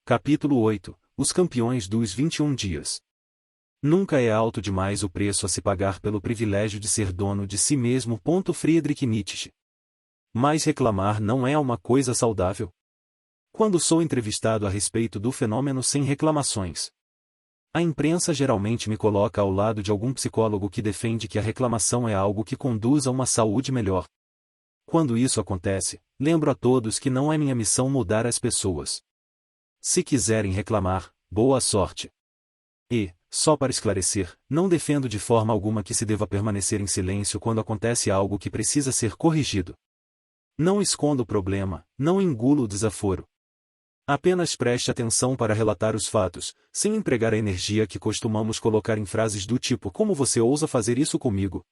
Capítulo 8. Os campeões dos 21 dias. Nunca é alto demais o preço a se pagar pelo privilégio de ser dono de si mesmo. Friedrich Nietzsche. Mas reclamar não é uma coisa saudável. Quando sou entrevistado a respeito do fenômeno sem reclamações, a imprensa geralmente me coloca ao lado de algum psicólogo que defende que a reclamação é algo que conduz a uma saúde melhor. Quando isso acontece, lembro a todos que não é minha missão mudar as pessoas. Se quiserem reclamar, boa sorte. E, só para esclarecer, não defendo de forma alguma que se deva permanecer em silêncio quando acontece algo que precisa ser corrigido. Não escondo o problema, não engulo o desaforo. Apenas preste atenção para relatar os fatos, sem empregar a energia que costumamos colocar em frases do tipo "como você ousa fazer isso comigo?".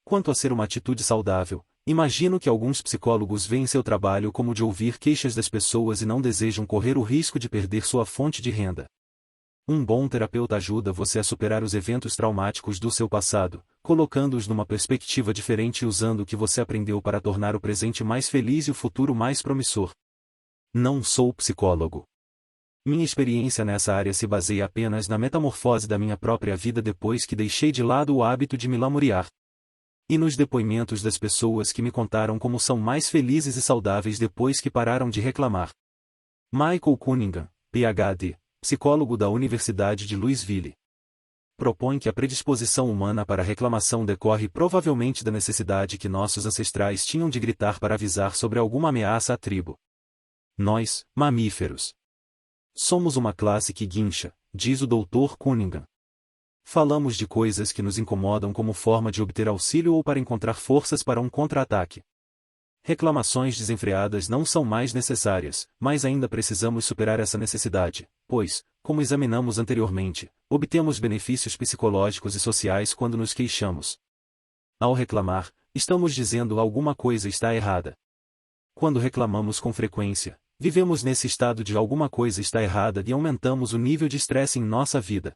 Quanto a ser uma atitude saudável, imagino que alguns psicólogos veem seu trabalho como de ouvir queixas das pessoas e não desejam correr o risco de perder sua fonte de renda. Um bom terapeuta ajuda você a superar os eventos traumáticos do seu passado, colocando-os numa perspectiva diferente e usando o que você aprendeu para tornar o presente mais feliz e o futuro mais promissor. Não sou psicólogo. Minha experiência nessa área se baseia apenas na metamorfose da minha própria vida depois que deixei de lado o hábito de me lamuriar. E nos depoimentos das pessoas que me contaram como são mais felizes e saudáveis depois que pararam de reclamar. Michael Cunningham, Ph.D., psicólogo da Universidade de Louisville, propõe que a predisposição humana para reclamação decorre provavelmente da necessidade que nossos ancestrais tinham de gritar para avisar sobre alguma ameaça à tribo. Nós, mamíferos, somos uma classe que guincha, diz o Dr. Cunningham. Falamos de coisas que nos incomodam como forma de obter auxílio ou para encontrar forças para um contra-ataque. Reclamações desenfreadas não são mais necessárias, mas ainda precisamos superar essa necessidade, pois, como examinamos anteriormente, obtemos benefícios psicológicos e sociais quando nos queixamos. Ao reclamar, estamos dizendo alguma coisa está errada. Quando reclamamos com frequência, vivemos nesse estado de alguma coisa está errada e aumentamos o nível de estresse em nossa vida.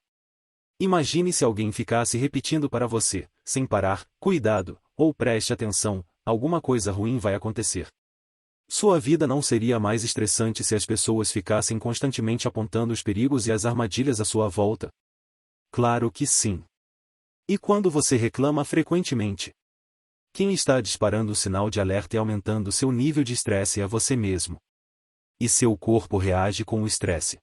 Imagine se alguém ficasse repetindo para você, sem parar, cuidado, ou preste atenção, alguma coisa ruim vai acontecer. Sua vida não seria mais estressante se as pessoas ficassem constantemente apontando os perigos e as armadilhas à sua volta? Claro que sim. E quando você reclama frequentemente? Quem está disparando o sinal de alerta e aumentando seu nível de estresse é você mesmo. E seu corpo reage com o estresse.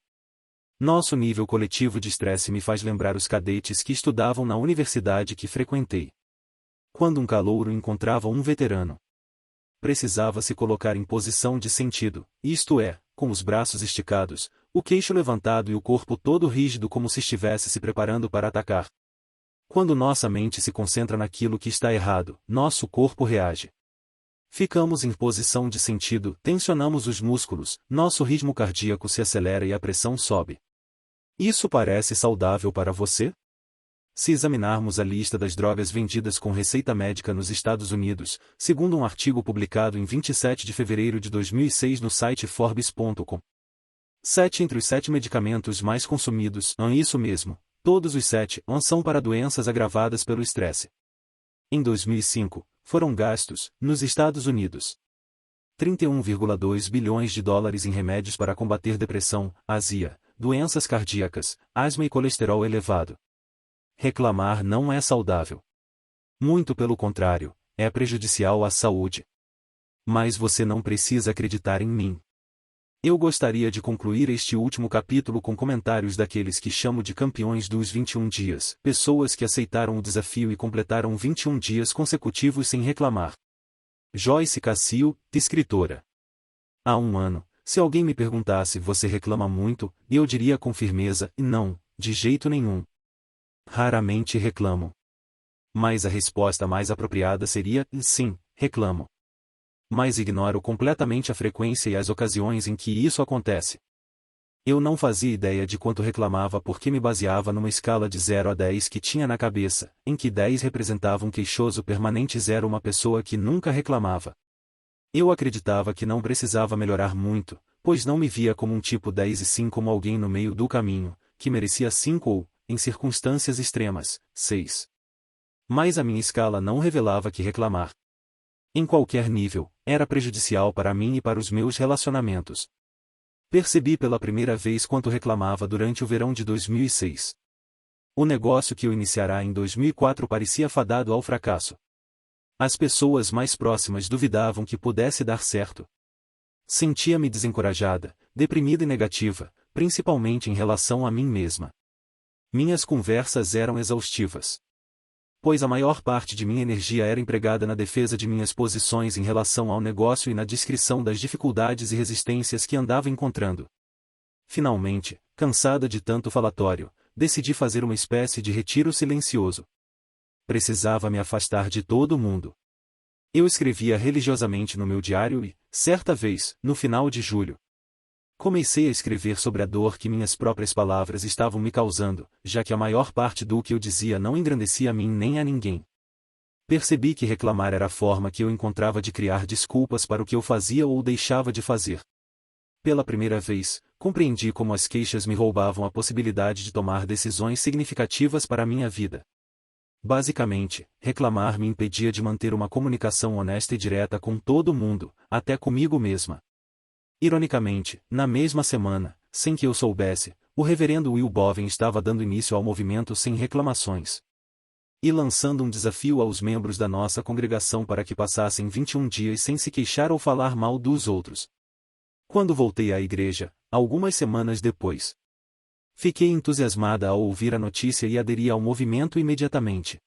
Nosso nível coletivo de estresse me faz lembrar os cadetes que estudavam na universidade que frequentei. Quando um calouro encontrava um veterano, precisava se colocar em posição de sentido, isto é, com os braços esticados, o queixo levantado e o corpo todo rígido como se estivesse se preparando para atacar. Quando nossa mente se concentra naquilo que está errado, nosso corpo reage. Ficamos em posição de sentido, tensionamos os músculos, nosso ritmo cardíaco se acelera e a pressão sobe. Isso parece saudável para você? Se examinarmos a lista das drogas vendidas com receita médica nos Estados Unidos, segundo um artigo publicado em 27 de fevereiro de 2006 no site Forbes.com. 7 entre os 7 medicamentos mais consumidos, isso mesmo, todos os 7 são para doenças agravadas pelo estresse. Em 2005, foram gastos, nos Estados Unidos, 31,2 bilhões de dólares em remédios para combater depressão, azia, doenças cardíacas, asma e colesterol elevado. Reclamar não é saudável. Muito pelo contrário, é prejudicial à saúde. Mas você não precisa acreditar em mim. Eu gostaria de concluir este último capítulo com comentários daqueles que chamo de campeões dos 21 dias, pessoas que aceitaram o desafio e completaram 21 dias consecutivos sem reclamar. Joyce Cassio, escritora. Há um ano, se alguém me perguntasse você reclama muito, eu diria com firmeza, não, de jeito nenhum. Raramente reclamo. Mas a resposta mais apropriada seria, sim, reclamo. Mas ignoro completamente a frequência e as ocasiões em que isso acontece. Eu não fazia ideia de quanto reclamava porque me baseava numa escala de 0 a 10 que tinha na cabeça, em que 10 representava um queixoso permanente e 0 uma pessoa que nunca reclamava. Eu acreditava que não precisava melhorar muito, pois não me via como um tipo 10 e sim como alguém no meio do caminho, que merecia 5 ou, em circunstâncias extremas, 6. Mas a minha escala não revelava que reclamar, em qualquer nível, era prejudicial para mim e para os meus relacionamentos. Percebi pela primeira vez quanto reclamava durante o verão de 2006. O negócio que eu iniciara em 2004 parecia fadado ao fracasso. As pessoas mais próximas duvidavam que pudesse dar certo. Sentia-me desencorajada, deprimida e negativa, principalmente em relação a mim mesma. Minhas conversas eram exaustivas, pois a maior parte de minha energia era empregada na defesa de minhas posições em relação ao negócio e na descrição das dificuldades e resistências que andava encontrando. Finalmente, cansada de tanto falatório, decidi fazer uma espécie de retiro silencioso. Precisava me afastar de todo mundo. Eu escrevia religiosamente no meu diário e, certa vez, no final de julho, comecei a escrever sobre a dor que minhas próprias palavras estavam me causando, já que a maior parte do que eu dizia não engrandecia a mim nem a ninguém. Percebi que reclamar era a forma que eu encontrava de criar desculpas para o que eu fazia ou deixava de fazer. Pela primeira vez, compreendi como as queixas me roubavam a possibilidade de tomar decisões significativas para a minha vida. Basicamente, reclamar me impedia de manter uma comunicação honesta e direta com todo mundo, até comigo mesma. Ironicamente, na mesma semana, sem que eu soubesse, o reverendo Will Boven estava dando início ao movimento Sem Reclamações e lançando um desafio aos membros da nossa congregação para que passassem 21 dias sem se queixar ou falar mal dos outros. Quando voltei à igreja, algumas semanas depois, fiquei entusiasmada ao ouvir a notícia e aderi ao movimento imediatamente.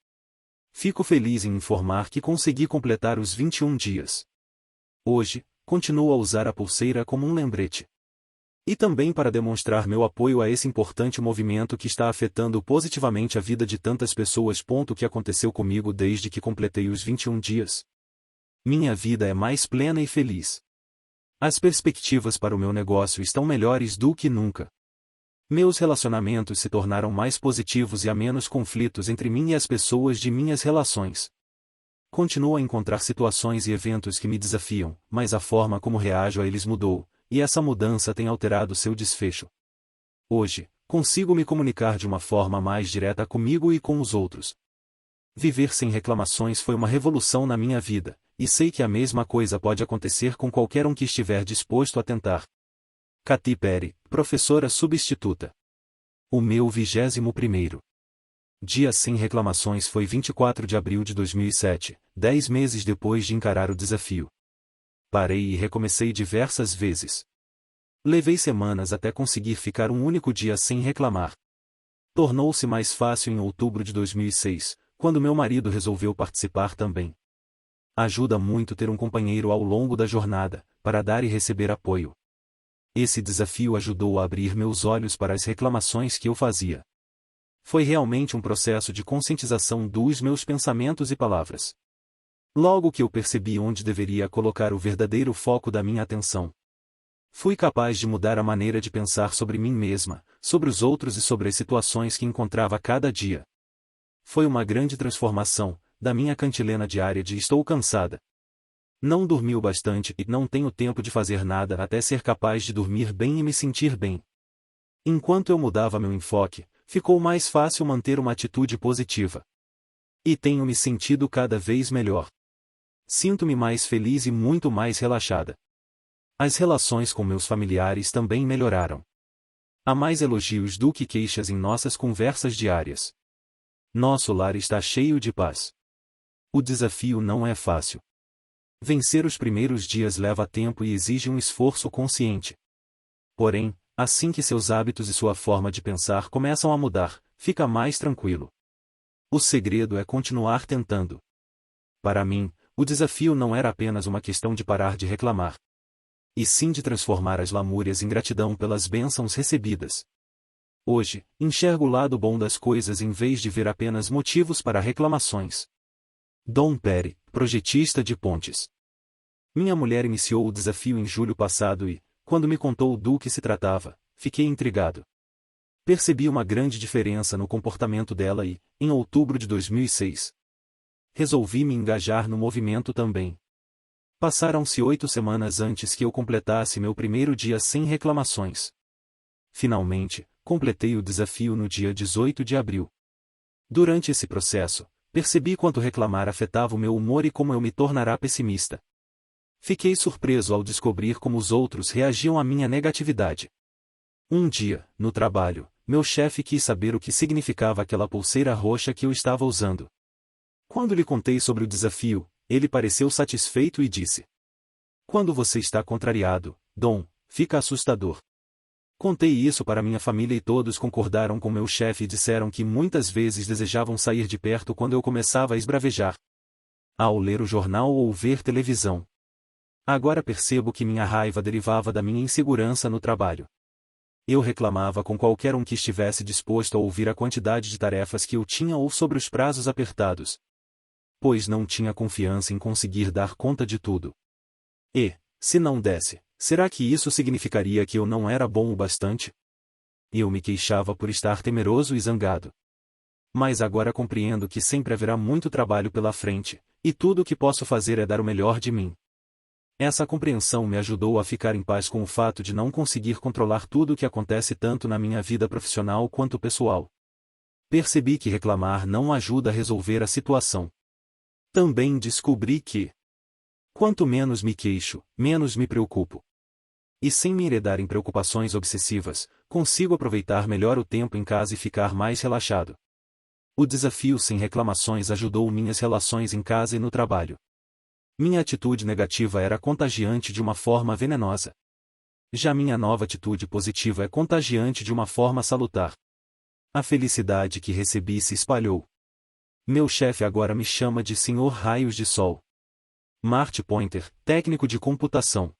Fico feliz em informar que consegui completar os 21 dias. Hoje, continuo a usar a pulseira como um lembrete. E também para demonstrar meu apoio a esse importante movimento que está afetando positivamente a vida de tantas pessoas. O que aconteceu comigo desde que completei os 21 dias? Minha vida é mais plena e feliz. As perspectivas para o meu negócio estão melhores do que nunca. Meus relacionamentos se tornaram mais positivos e há menos conflitos entre mim e as pessoas de minhas relações. Continuo a encontrar situações e eventos que me desafiam, mas a forma como reajo a eles mudou, e essa mudança tem alterado seu desfecho. Hoje, consigo me comunicar de uma forma mais direta comigo e com os outros. Viver sem reclamações foi uma revolução na minha vida, e sei que a mesma coisa pode acontecer com qualquer um que estiver disposto a tentar. Katy Perry, professora substituta. O meu 21º dia sem reclamações foi 24 de abril de 2007, 10 meses depois de encarar o desafio. Parei e recomecei diversas vezes. Levei semanas até conseguir ficar um único dia sem reclamar. Tornou-se mais fácil em outubro de 2006, quando meu marido resolveu participar também. Ajuda muito ter um companheiro ao longo da jornada, para dar e receber apoio. Esse desafio ajudou a abrir meus olhos para as reclamações que eu fazia. Foi realmente um processo de conscientização dos meus pensamentos e palavras. Logo que eu percebi onde deveria colocar o verdadeiro foco da minha atenção, fui capaz de mudar a maneira de pensar sobre mim mesma, sobre os outros e sobre as situações que encontrava cada dia. Foi uma grande transformação, da minha cantilena diária de estou cansada, não dormi o bastante e não tenho tempo de fazer nada até ser capaz de dormir bem e me sentir bem. Enquanto eu mudava meu enfoque, ficou mais fácil manter uma atitude positiva. E tenho me sentido cada vez melhor. Sinto-me mais feliz e muito mais relaxada. As relações com meus familiares também melhoraram. Há mais elogios do que queixas em nossas conversas diárias. Nosso lar está cheio de paz. O desafio não é fácil. Vencer os primeiros dias leva tempo e exige um esforço consciente. Porém, assim que seus hábitos e sua forma de pensar começam a mudar, fica mais tranquilo. O segredo é continuar tentando. Para mim, o desafio não era apenas uma questão de parar de reclamar, e sim de transformar as lamúrias em gratidão pelas bênçãos recebidas. Hoje, enxergo o lado bom das coisas em vez de ver apenas motivos para reclamações. Don Perry, projetista de pontes. Minha mulher iniciou o desafio em julho passado e, quando me contou do que se tratava, fiquei intrigado. Percebi uma grande diferença no comportamento dela e, em outubro de 2006, resolvi me engajar no movimento também. Passaram-se 8 semanas antes que eu completasse meu primeiro dia sem reclamações. Finalmente, completei o desafio no dia 18 de abril. Durante esse processo, percebi quanto reclamar afetava o meu humor e como eu me tornara pessimista. Fiquei surpreso ao descobrir como os outros reagiam à minha negatividade. Um dia, no trabalho, meu chefe quis saber o que significava aquela pulseira roxa que eu estava usando. Quando lhe contei sobre o desafio, ele pareceu satisfeito e disse: "Quando você está contrariado, Dom, fica assustador." Contei isso para minha família e todos concordaram com meu chefe e disseram que muitas vezes desejavam sair de perto quando eu começava a esbravejar. Ao ler o jornal ou ver televisão. Agora percebo que minha raiva derivava da minha insegurança no trabalho. Eu reclamava com qualquer um que estivesse disposto a ouvir a quantidade de tarefas que eu tinha ou sobre os prazos apertados. Pois não tinha confiança em conseguir dar conta de tudo. E, se não desse, será que isso significaria que eu não era bom o bastante? Eu me queixava por estar temeroso e zangado. Mas agora compreendo que sempre haverá muito trabalho pela frente, e tudo o que posso fazer é dar o melhor de mim. Essa compreensão me ajudou a ficar em paz com o fato de não conseguir controlar tudo o que acontece tanto na minha vida profissional quanto pessoal. Percebi que reclamar não ajuda a resolver a situação. Também descobri que, quanto menos me queixo, menos me preocupo. E sem me enredar em preocupações obsessivas, consigo aproveitar melhor o tempo em casa e ficar mais relaxado. O desafio sem reclamações ajudou minhas relações em casa e no trabalho. Minha atitude negativa era contagiante de uma forma venenosa. Já minha nova atitude positiva é contagiante de uma forma salutar. A felicidade que recebi se espalhou. Meu chefe agora me chama de Senhor Raios de Sol. Mart Pointer, técnico de computação.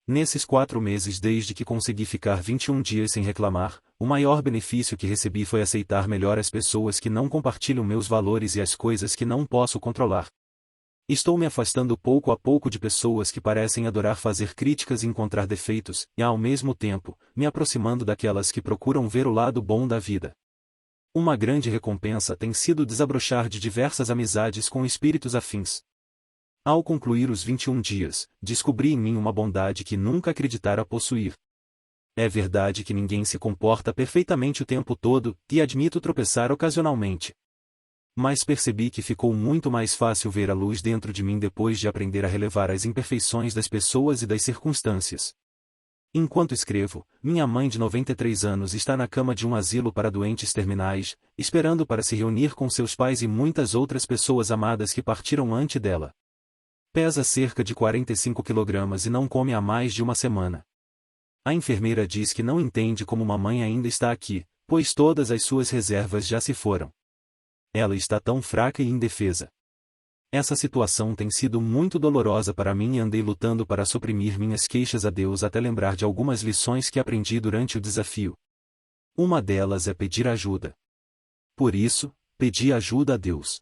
Nesses 4 meses desde que consegui ficar 21 dias sem reclamar, o maior benefício que recebi foi aceitar melhor as pessoas que não compartilham meus valores e as coisas que não posso controlar. Estou me afastando pouco a pouco de pessoas que parecem adorar fazer críticas e encontrar defeitos, e ao mesmo tempo, me aproximando daquelas que procuram ver o lado bom da vida. Uma grande recompensa tem sido desabrochar de diversas amizades com espíritos afins. Ao concluir os 21 dias, descobri em mim uma bondade que nunca acreditara possuir. É verdade que ninguém se comporta perfeitamente o tempo todo, e admito tropeçar ocasionalmente. Mas percebi que ficou muito mais fácil ver a luz dentro de mim depois de aprender a relevar as imperfeições das pessoas e das circunstâncias. Enquanto escrevo, minha mãe de 93 anos está na cama de um asilo para doentes terminais, esperando para se reunir com seus pais e muitas outras pessoas amadas que partiram antes dela. Pesa cerca de 45 kg e não come há mais de uma semana. A enfermeira diz que não entende como mamãe ainda está aqui, pois todas as suas reservas já se foram. Ela está tão fraca e indefesa. Essa situação tem sido muito dolorosa para mim e andei lutando para suprimir minhas queixas a Deus até lembrar de algumas lições que aprendi durante o desafio. Uma delas é pedir ajuda. Por isso, pedi ajuda a Deus.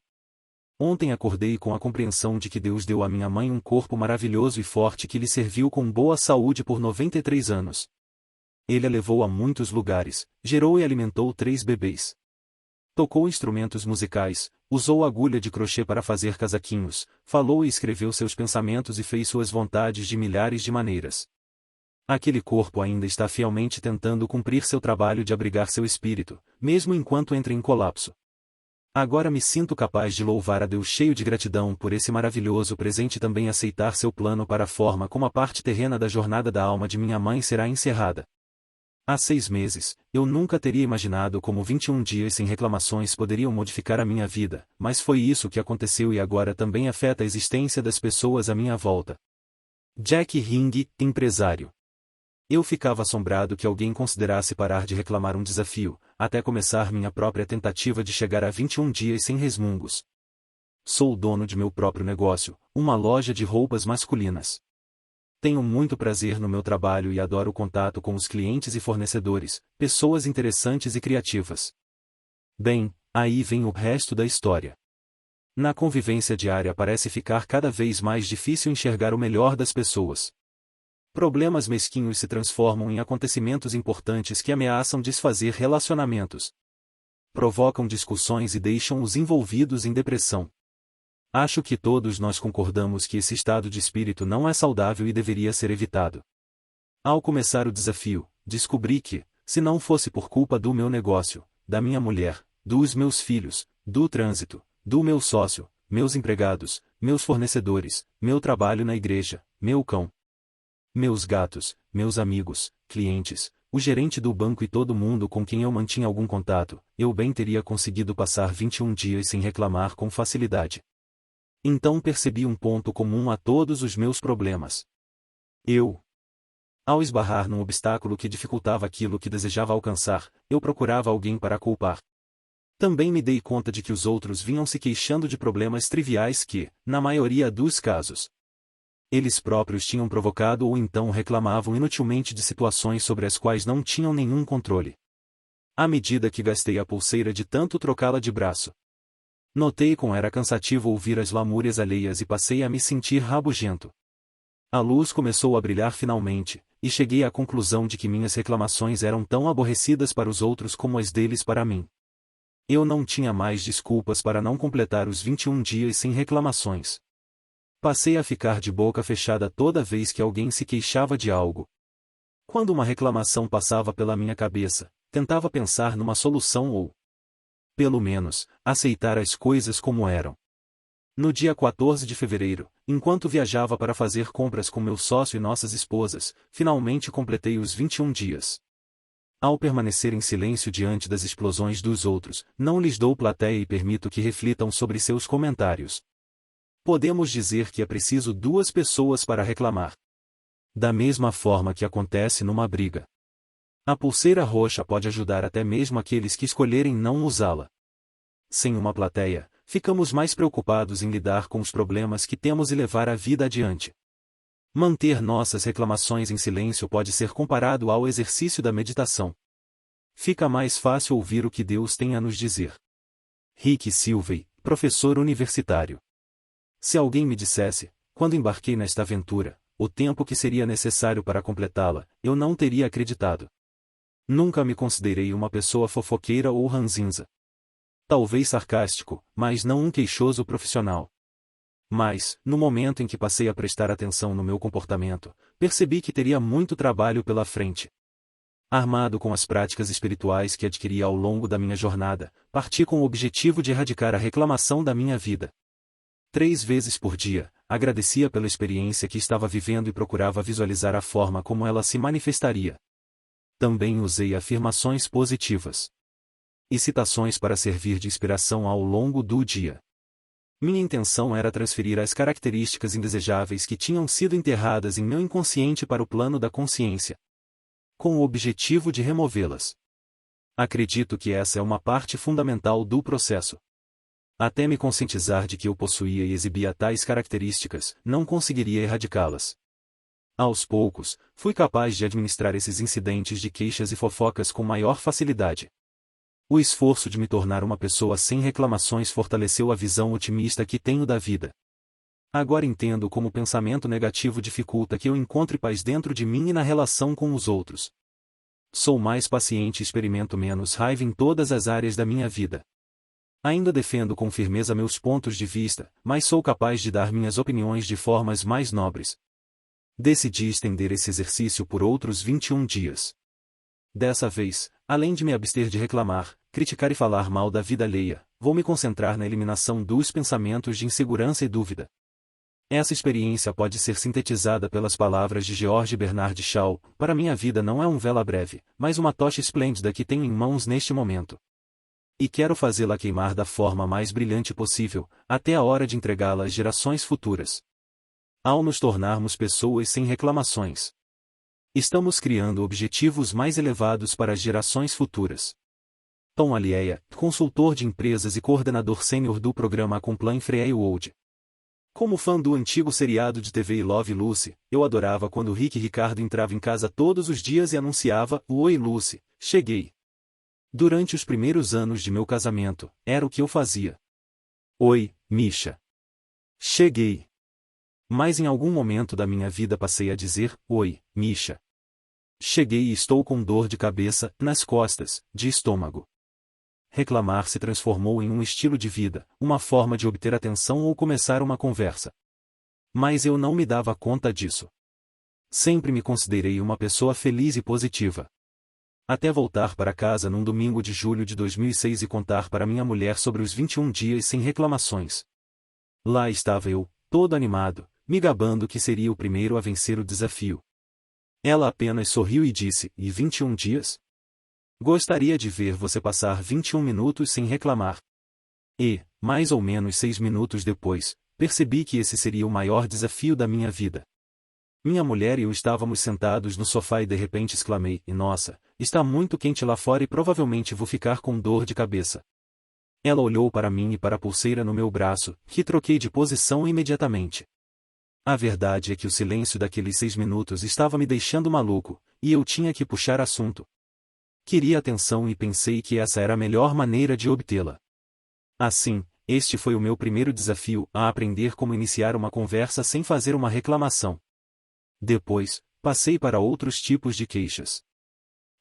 Ontem acordei com a compreensão de que Deus deu à minha mãe um corpo maravilhoso e forte que lhe serviu com boa saúde por 93 anos. Ele a levou a muitos lugares, gerou e alimentou 3 bebês. Tocou instrumentos musicais, usou agulha de crochê para fazer casaquinhos, falou e escreveu seus pensamentos e fez suas vontades de milhares de maneiras. Aquele corpo ainda está fielmente tentando cumprir seu trabalho de abrigar seu espírito, mesmo enquanto entra em colapso. Agora me sinto capaz de louvar a Deus cheio de gratidão por esse maravilhoso presente e também aceitar seu plano para a forma como a parte terrena da jornada da alma de minha mãe será encerrada. Há 6 meses, eu nunca teria imaginado como 21 dias sem reclamações poderiam modificar a minha vida, mas foi isso que aconteceu e agora também afeta a existência das pessoas à minha volta. Jack Ring, empresário. Eu ficava assombrado que alguém considerasse parar de reclamar um desafio, até começar minha própria tentativa de chegar a 21 dias sem resmungos. Sou o dono de meu próprio negócio, uma loja de roupas masculinas. Tenho muito prazer no meu trabalho e adoro o contato com os clientes e fornecedores, pessoas interessantes e criativas. Bem, aí vem o resto da história. Na convivência diária parece ficar cada vez mais difícil enxergar o melhor das pessoas. Problemas mesquinhos se transformam em acontecimentos importantes que ameaçam desfazer relacionamentos. Provocam discussões e deixam os envolvidos em depressão. Acho que todos nós concordamos que esse estado de espírito não é saudável e deveria ser evitado. Ao começar o desafio, descobri que, se não fosse por culpa do meu negócio, da minha mulher, dos meus filhos, do trânsito, do meu sócio, meus empregados, meus fornecedores, meu trabalho na igreja, meu cão, meus gatos, meus amigos, clientes, o gerente do banco e todo mundo com quem eu mantinha algum contato, eu bem teria conseguido passar 21 dias sem reclamar com facilidade. Então percebi um ponto comum a todos os meus problemas. Ao esbarrar num obstáculo que dificultava aquilo que desejava alcançar, eu procurava alguém para culpar. Também me dei conta de que os outros vinham se queixando de problemas triviais que, na maioria dos casos, eles próprios tinham provocado ou então reclamavam inutilmente de situações sobre as quais não tinham nenhum controle. À medida que gastei a pulseira de tanto trocá-la de braço, notei como era cansativo ouvir as lamúrias alheias e passei a me sentir rabugento. A luz começou a brilhar finalmente, e cheguei à conclusão de que minhas reclamações eram tão aborrecidas para os outros como as deles para mim. Eu não tinha mais desculpas para não completar os 21 dias sem reclamações. Passei a ficar de boca fechada toda vez que alguém se queixava de algo. Quando uma reclamação passava pela minha cabeça, tentava pensar numa solução ou, pelo menos, aceitar as coisas como eram. No dia 14 de fevereiro, enquanto viajava para fazer compras com meu sócio e nossas esposas, finalmente completei os 21 dias. Ao permanecer em silêncio diante das explosões dos outros, não lhes dou plateia e permito que reflitam sobre seus comentários. Podemos dizer que é preciso duas pessoas para reclamar. Da mesma forma que acontece numa briga. A pulseira roxa pode ajudar até mesmo aqueles que escolherem não usá-la. Sem uma plateia, ficamos mais preocupados em lidar com os problemas que temos e levar a vida adiante. Manter nossas reclamações em silêncio pode ser comparado ao exercício da meditação. Fica mais fácil ouvir o que Deus tem a nos dizer. Rick Silvey, professor universitário. Se alguém me dissesse, quando embarquei nesta aventura, o tempo que seria necessário para completá-la, eu não teria acreditado. Nunca me considerei uma pessoa fofoqueira ou ranzinza. Talvez sarcástico, mas não um queixoso profissional. Mas, no momento em que passei a prestar atenção no meu comportamento, percebi que teria muito trabalho pela frente. Armado com as práticas espirituais que adquiri ao longo da minha jornada, parti com o objetivo de erradicar a reclamação da minha vida. 3 vezes por dia, agradecia pela experiência que estava vivendo e procurava visualizar a forma como ela se manifestaria. Também usei afirmações positivas e citações para servir de inspiração ao longo do dia. Minha intenção era transferir as características indesejáveis que tinham sido enterradas em meu inconsciente para o plano da consciência, com o objetivo de removê-las. Acredito que essa é uma parte fundamental do processo. Até me conscientizar de que eu possuía e exibia tais características, não conseguiria erradicá-las. Aos poucos, fui capaz de administrar esses incidentes de queixas e fofocas com maior facilidade. O esforço de me tornar uma pessoa sem reclamações fortaleceu a visão otimista que tenho da vida. Agora entendo como o pensamento negativo dificulta que eu encontre paz dentro de mim e na relação com os outros. Sou mais paciente e experimento menos raiva em todas as áreas da minha vida. Ainda defendo com firmeza meus pontos de vista, mas sou capaz de dar minhas opiniões de formas mais nobres. Decidi estender esse exercício por outros 21 dias. Dessa vez, além de me abster de reclamar, criticar e falar mal da vida alheia, vou me concentrar na eliminação dos pensamentos de insegurança e dúvida. Essa experiência pode ser sintetizada pelas palavras de George Bernard Shaw: para minha vida não é um vela breve, mas uma tocha esplêndida que tenho em mãos neste momento. E quero fazê-la queimar da forma mais brilhante possível, até a hora de entregá-la às gerações futuras. Ao nos tornarmos pessoas sem reclamações, estamos criando objetivos mais elevados para as gerações futuras. Tom Alieia, consultor de empresas e coordenador sênior do programa Complan Freeworld. Como fã do antigo seriado de TV Love Lucy, eu adorava quando Rick Ricardo entrava em casa todos os dias e anunciava: "Oi Lucy, cheguei." Durante os primeiros anos de meu casamento, era o que eu fazia. "Oi, Misha. Cheguei." Mas em algum momento da minha vida passei a dizer: "Oi, Misha. Cheguei e estou com dor de cabeça, nas costas, de estômago." Reclamar se transformou em um estilo de vida, uma forma de obter atenção ou começar uma conversa. Mas eu não me dava conta disso. Sempre me considerei uma pessoa feliz e positiva. Até voltar para casa num domingo de julho de 2006 e contar para minha mulher sobre os 21 dias sem reclamações. Lá estava eu, todo animado, me gabando que seria o primeiro a vencer o desafio. Ela apenas sorriu e disse, e 21 dias? Gostaria de ver você passar 21 minutos sem reclamar. E, mais ou menos 6 minutos depois, percebi que esse seria o maior desafio da minha vida. Minha mulher e eu estávamos sentados no sofá e de repente exclamei, e nossa, está muito quente lá fora e provavelmente vou ficar com dor de cabeça. Ela olhou para mim e para a pulseira no meu braço, que troquei de posição imediatamente. A verdade é que o silêncio daqueles 6 minutos estava me deixando maluco, e eu tinha que puxar assunto. Queria atenção e pensei que essa era a melhor maneira de obtê-la. Assim, este foi o meu primeiro desafio, a aprender como iniciar uma conversa sem fazer uma reclamação. Depois, passei para outros tipos de queixas.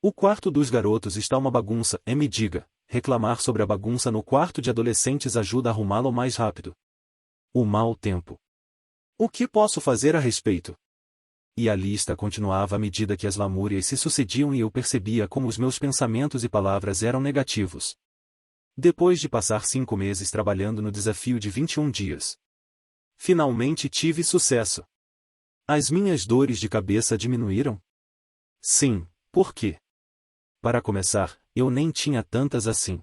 O quarto dos garotos está uma bagunça, me diga, reclamar sobre a bagunça no quarto de adolescentes ajuda a arrumá-lo mais rápido. O mau tempo. O que posso fazer a respeito? E a lista continuava à medida que as lamúrias se sucediam e eu percebia como os meus pensamentos e palavras eram negativos. Depois de passar 5 meses trabalhando no desafio de 21 dias, finalmente tive sucesso. As minhas dores de cabeça diminuíram? Sim, por quê? Para começar, eu nem tinha tantas assim.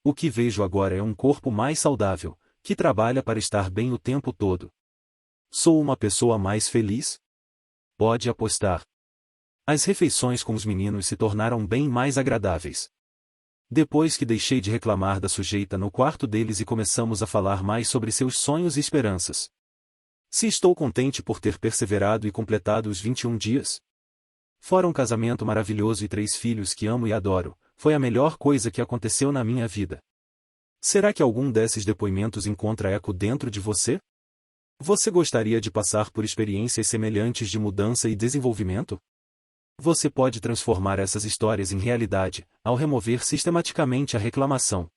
O que vejo agora é um corpo mais saudável, que trabalha para estar bem o tempo todo. Sou uma pessoa mais feliz? Pode apostar. As refeições com os meninos se tornaram bem mais agradáveis. Depois que deixei de reclamar da sujeita no quarto deles e começamos a falar mais sobre seus sonhos e esperanças. Se estou contente por ter perseverado e completado os 21 dias? Fora um casamento maravilhoso e 3 filhos que amo e adoro, foi a melhor coisa que aconteceu na minha vida. Será que algum desses depoimentos encontra eco dentro de você? Você gostaria de passar por experiências semelhantes de mudança e desenvolvimento? Você pode transformar essas histórias em realidade, ao remover sistematicamente a reclamação.